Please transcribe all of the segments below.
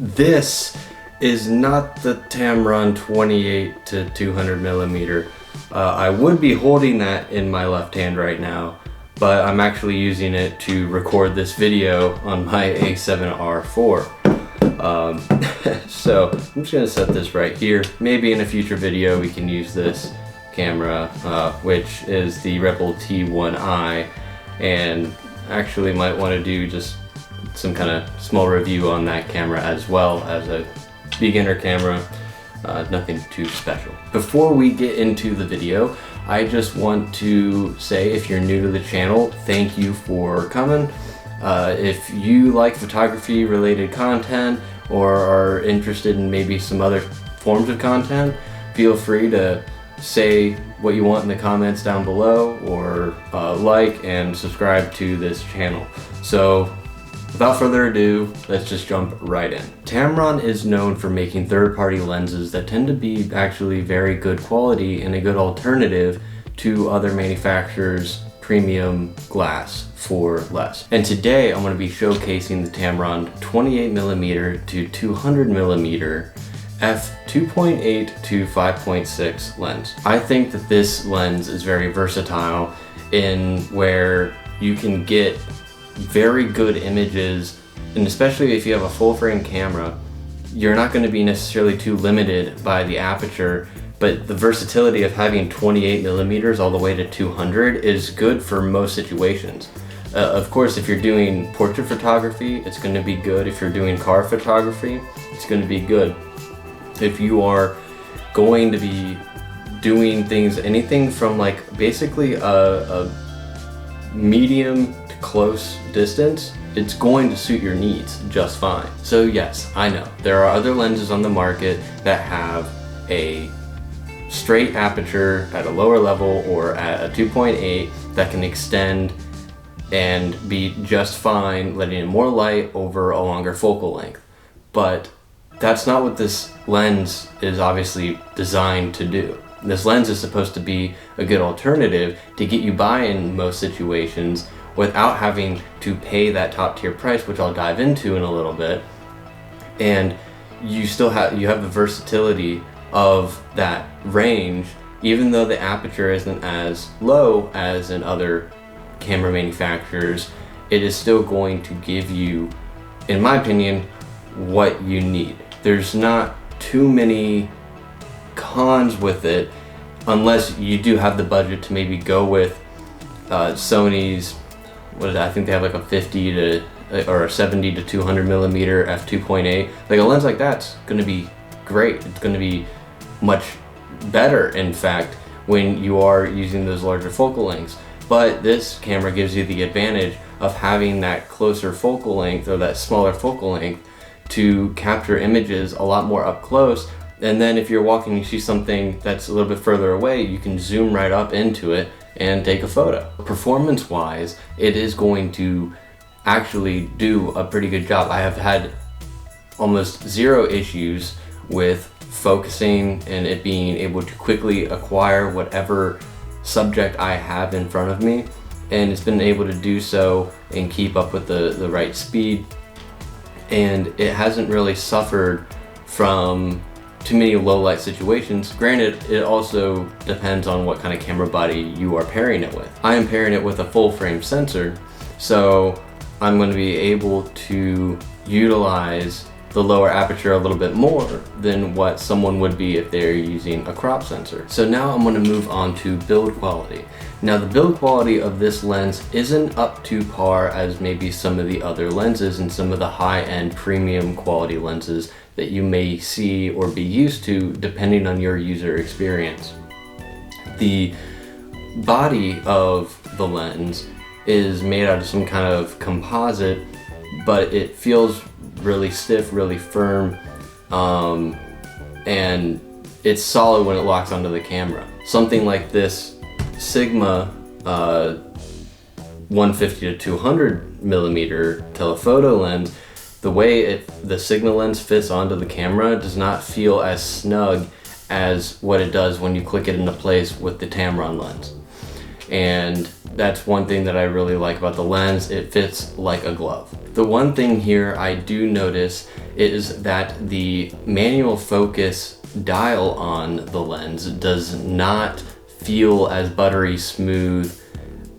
This is not the Tamron 28 to 200 millimeter. I would be holding that in my left hand right now, but I'm actually using it to record this video on my A7R IV. So I'm just gonna set this right here. Maybe in a future video we can use this camera, which is the Rebel T1i, and actually might want to do just some kind of small review on that camera as well as a beginner camera. Nothing too special. Before we get into the video, I just want to say, if you're new to the channel, thank you for coming. If you like photography related content or are interested in maybe some other forms of content, feel free to say what you want in the comments down below, or like and subscribe to this channel. So without further ado, let's just jump right in. Tamron is known for making third-party lenses that tend to be actually very good quality and a good alternative to other manufacturers' premium glass for less. And today I'm going to be showcasing the Tamron 28mm to 200mm f2.8 to 5.6 lens. I think that this lens is very versatile in where you can get very good images, and especially if you have a full frame camera, you're not going to be necessarily too limited by the aperture, but the versatility of having 28mm all the way to 200 is good for most situations. Of course, if you're doing portrait photography, it's going to be good. If you're doing car photography, it's going to be good. If you are going to be doing things, anything from like basically a medium to close distance, it's going to suit your needs just fine. So yes, I know there are other lenses on the market that have a straight aperture at a lower level or at a 2.8 that can extend and be just fine, letting in more light over a longer focal length. But that's not what this lens is obviously designed to do. This lens is supposed to be a good alternative to get you by in most situations without having to pay that top tier price, which I'll dive into in a little bit. And you still have the versatility of that range, even though the aperture isn't as low as in other camera manufacturers. It is still going to give you, in my opinion, what you need. There's not too many cons with it, unless you do have the budget to maybe go with Sony's, what is that? I think they have like a 50 to or a 70 to 200mm f2.8. Like a lens like that's going to be great. It's going to be much better, in fact, when you are using those larger focal lengths. But this camera gives you the advantage of having that closer focal length, or that smaller focal length, to capture images a lot more up close. And then if you're walking, you see something that's a little bit further away, you can zoom right up into it and take a photo. Performance wise, it is going to actually do a pretty good job. I have had almost zero issues with focusing and it being able to quickly acquire whatever subject I have in front of me, and it's been able to do so and keep up with the right speed. And it hasn't really suffered from too many low light situations. Granted, it also depends on what kind of camera body you are pairing it with. I am pairing it with a full frame sensor, so I'm going to be able to utilize the lower aperture a little bit more than what someone would be if they're using a crop sensor. So now I'm going to move on to build quality. Now the build quality of this lens isn't up to par as maybe some of the other lenses and some of the high-end premium quality lenses that you may see or be used to, depending on your user experience. The body of the lens is made out of some kind of composite, but it feels really stiff, really firm, and it's solid when it locks onto the camera. Something like this Sigma 150 to 200mm telephoto lens, the way the Sigma lens fits onto the camera does not feel as snug as what it does when you click it into place with the Tamron lens. And that's one thing that I really like about the lens. It fits like a glove. The one thing here I do notice is that the manual focus dial on the lens does not feel as buttery smooth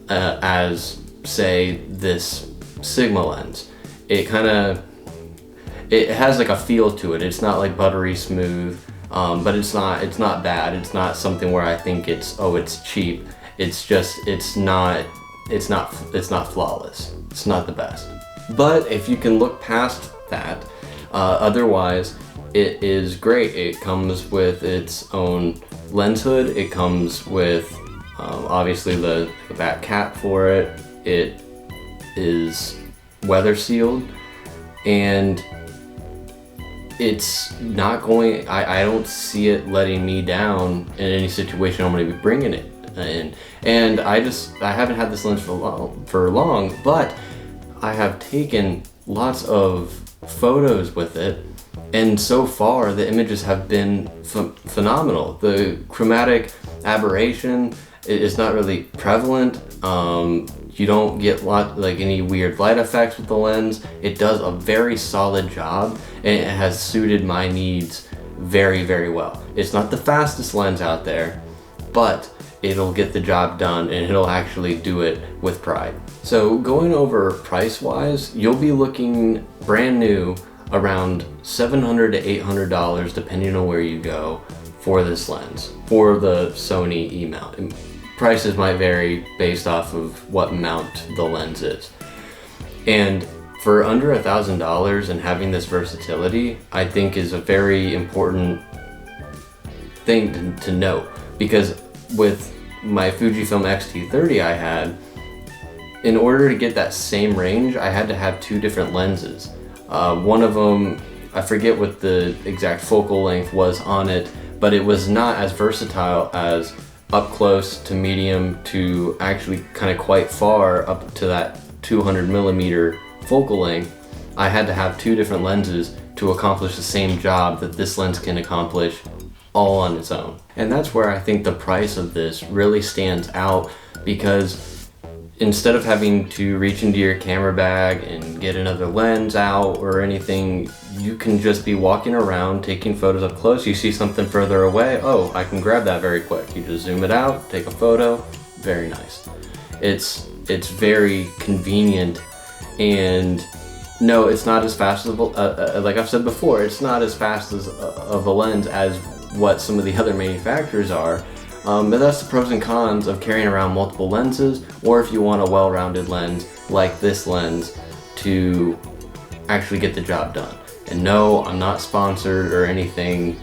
as, say, this Sigma lens. It has like a feel to it. It's not like buttery smooth, but it's not bad. It's not something where I think it's cheap. It's just, it's not flawless. It's not the best. But if you can look past that, otherwise it is great. It comes with its own lens hood. It comes with obviously the back cap for it. It is weather sealed, and it's not going, I don't see it letting me down in any situation I'm going to be bringing it in. And I haven't had this lens for long, but I have taken lots of photos with it, and so far the images have been phenomenal. The chromatic aberration is not really prevalent. You don't get any weird light effects with the lens. It does a very solid job, and it has suited my needs very, very well. It's not the fastest lens out there, but it'll get the job done, and it'll actually do it with pride. So going over price wise, you'll be looking brand new around $700 to $800 depending on where you go for this lens, for the Sony E-mount. Prices might vary based off of what mount the lens is. And for under $1,000 and having this versatility, I think is a very important thing to note, because with my Fujifilm X-T30 I had, in order to get that same range, I had to have two different lenses. One of them, I forget what the exact focal length was on it, but it was not as versatile as up close to medium to actually kind of quite far up to that 200mm focal length. I had to have two different lenses to accomplish the same job that this lens can accomplish all on its own. And that's where I think the price of this really stands out, because instead of having to reach into your camera bag and get another lens out or anything, you can just be walking around taking photos up close. You see something further away, oh, I can grab that very quick. You just zoom it out, take a photo, very nice. It's very convenient, and no, it's not as fast as, like I've said before, it's not as fast as of a lens as what some of the other manufacturers are. But that's the pros and cons of carrying around multiple lenses, or if you want a well-rounded lens like this lens to actually get the job done. And no, I'm not sponsored or anything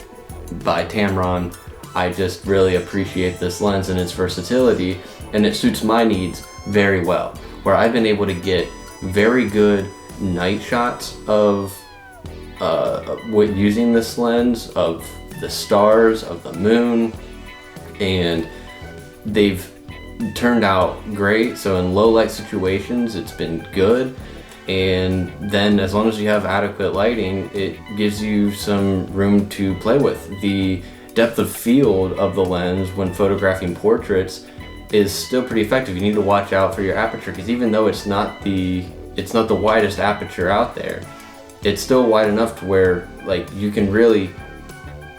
by Tamron. I just really appreciate this lens and its versatility, and it suits my needs very well, where I've been able to get very good night shots of using this lens, of the stars, of the moon, and they've turned out great. So in low light situations, it's been good. And then as long as you have adequate lighting, it gives you some room to play with. The depth of field of the lens when photographing portraits is still pretty effective. You need to watch out for your aperture, because even though it's not the widest aperture out there, it's still wide enough to where like you can really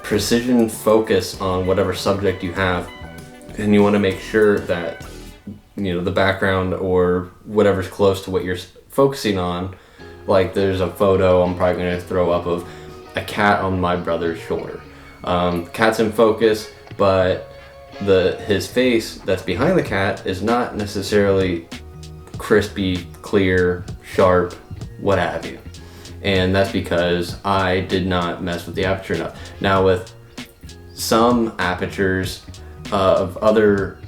precision focus on whatever subject you have, and you want to make sure that, you know, the background or whatever's close to what you're focusing on, like there's a photo I'm probably going to throw up of a cat on my brother's shoulder. Cat's in focus, but his face that's behind the cat is not necessarily crispy, clear, sharp, what have you. And that's because I did not mess with the aperture enough. Now with some apertures of other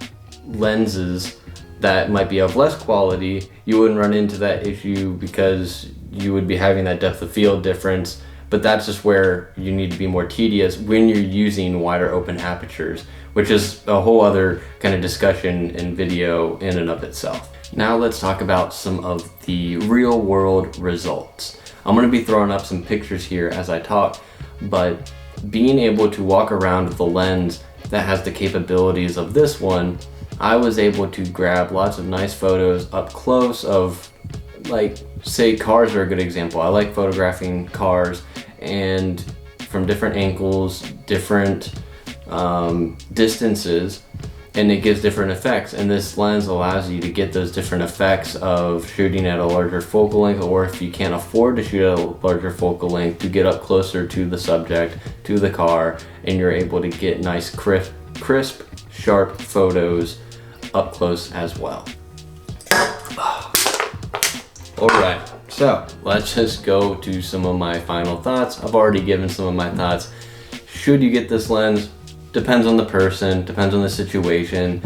lenses that might be of less quality, you wouldn't run into that issue because you would be having that depth of field difference. But that's just where you need to be more tedious when you're using wider open apertures, which is a whole other kind of discussion and video in and of itself. Now let's talk about some of the real world results. I'm going to be throwing up some pictures here as I talk, but being able to walk around with a lens that has the capabilities of this one, I was able to grab lots of nice photos up close of, like, say cars are a good example. I like photographing cars, and from different angles, different distances, and it gives different effects. And this lens allows you to get those different effects of shooting at a larger focal length, or if you can't afford to shoot at a larger focal length, to get up closer to the subject, to the car, and you're able to get nice crisp, sharp photos up close as well. Alright, so let's just go to some of my final thoughts. I've already given some of my thoughts. Should you get this lens? Depends on the person, depends on the situation.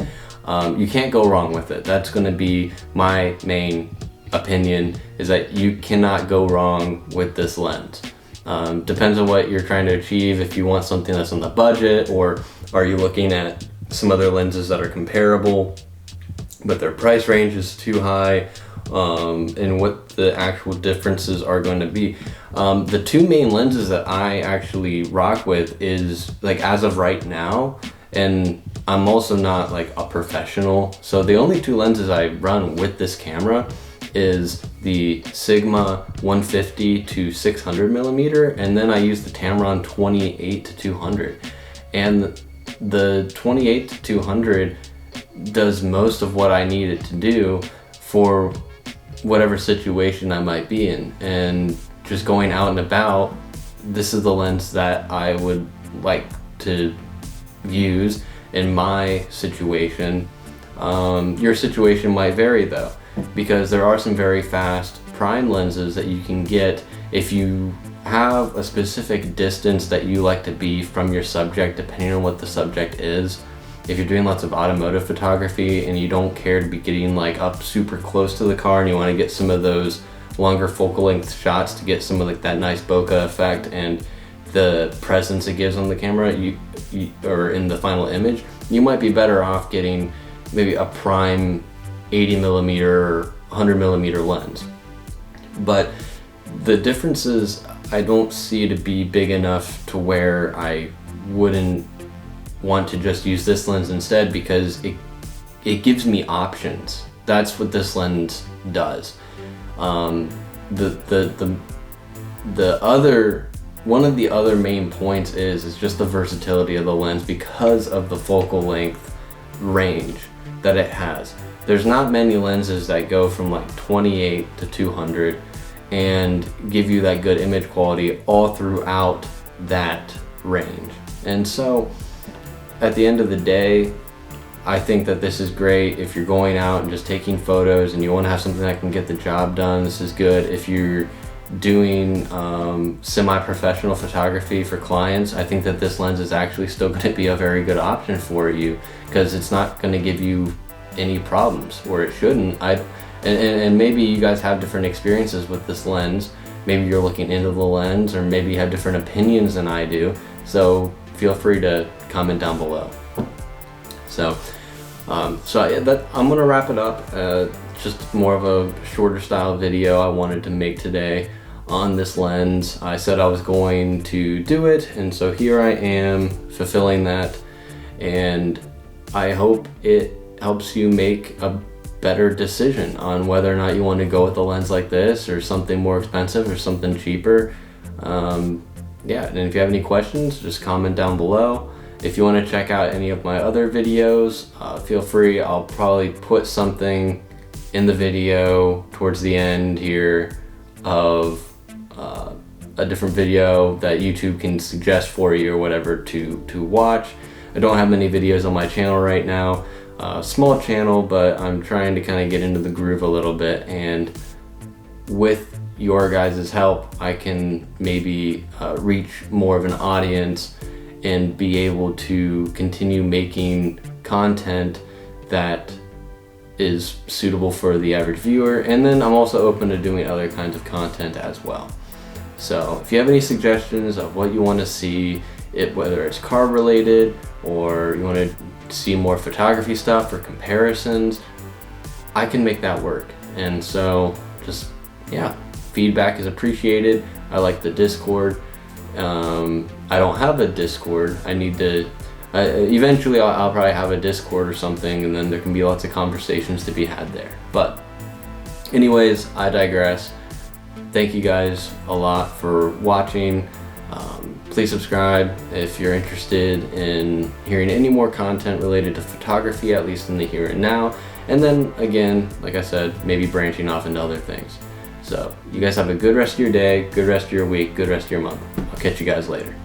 You can't go wrong with it. That's going to be my main opinion, is that you cannot go wrong with this lens. Depends on what you're trying to achieve. If you want something that's on the budget, or are you looking at some other lenses that are comparable but their price range is too high, and what the actual differences are going to be. The two main lenses that I actually rock with is, like, as of right now, and I'm also not like a professional, so the only two lenses I run with this camera is the Sigma 150 to 600 millimeter, and then I use the Tamron 28 to 200. And the 28 to 200 does most of what I need it to do for whatever situation I might be in. And just going out and about, this is the lens that I would like to use in my situation. Your situation might vary though, because there are some very fast prime lenses that you can get if you have a specific distance that you like to be from your subject, depending on what the subject is. If you're doing lots of automotive photography and you don't care to be getting like up super close to the car, and you want to get some of those longer focal length shots to get some of like that nice bokeh effect and the presence it gives on the camera, or in the final image, you might be better off getting maybe a prime 80 millimeter or 100 millimeter lens. But the differences I don't see to be big enough to where I wouldn't want to just use this lens instead, because it gives me options. That's what this lens does. One of the other main points is just the versatility of the lens, because of the focal length range that it has. There's not many lenses that go from like 28 to 200 and give you that good image quality all throughout that range. And so at the end of the day, I think that this is great if you're going out and just taking photos and you want to have something that can get the job done. This is good if you're doing semi-professional photography for clients. I think that this lens is actually still going to be a very good option for you, because it's not going to give you any problems, or it shouldn't. And maybe you guys have different experiences with this lens. Maybe you're looking into the lens, or maybe you have different opinions than I do. So feel free to comment down below. So I'm gonna wrap it up. Just more of a shorter style video I wanted to make today on this lens. I said I was going to do it, and so here I am fulfilling that, and I hope it helps you make a better decision on whether or not you want to go with a lens like this, or something more expensive, or something cheaper. Yeah, and if you have any questions, just comment down below. If you want to check out any of my other videos, feel free. I'll probably put something in the video towards the end here of a different video that YouTube can suggest for you or whatever to watch. I don't have many videos on my channel right now. Small channel, but I'm trying to kind of get into the groove a little bit, and with your guys' help, I can maybe reach more of an audience and be able to continue making content that is suitable for the average viewer. And then I'm also open to doing other kinds of content as well. So if you have any suggestions of what you want to see, whether it's car related, or you want to see more photography stuff or comparisons, I can make that work. And so just, yeah, feedback is appreciated. I like the Discord. I don't have a Discord. I need to Eventually I'll probably have a Discord or something, and then there can be lots of conversations to be had there. But anyways, I digress. Thank you guys a lot for watching. Please subscribe if you're interested in hearing any more content related to photography, at least in the here and now. And then again, like I said, maybe branching off into other things. So you guys have a good rest of your day, good rest of your week, good rest of your month. I'll catch you guys later.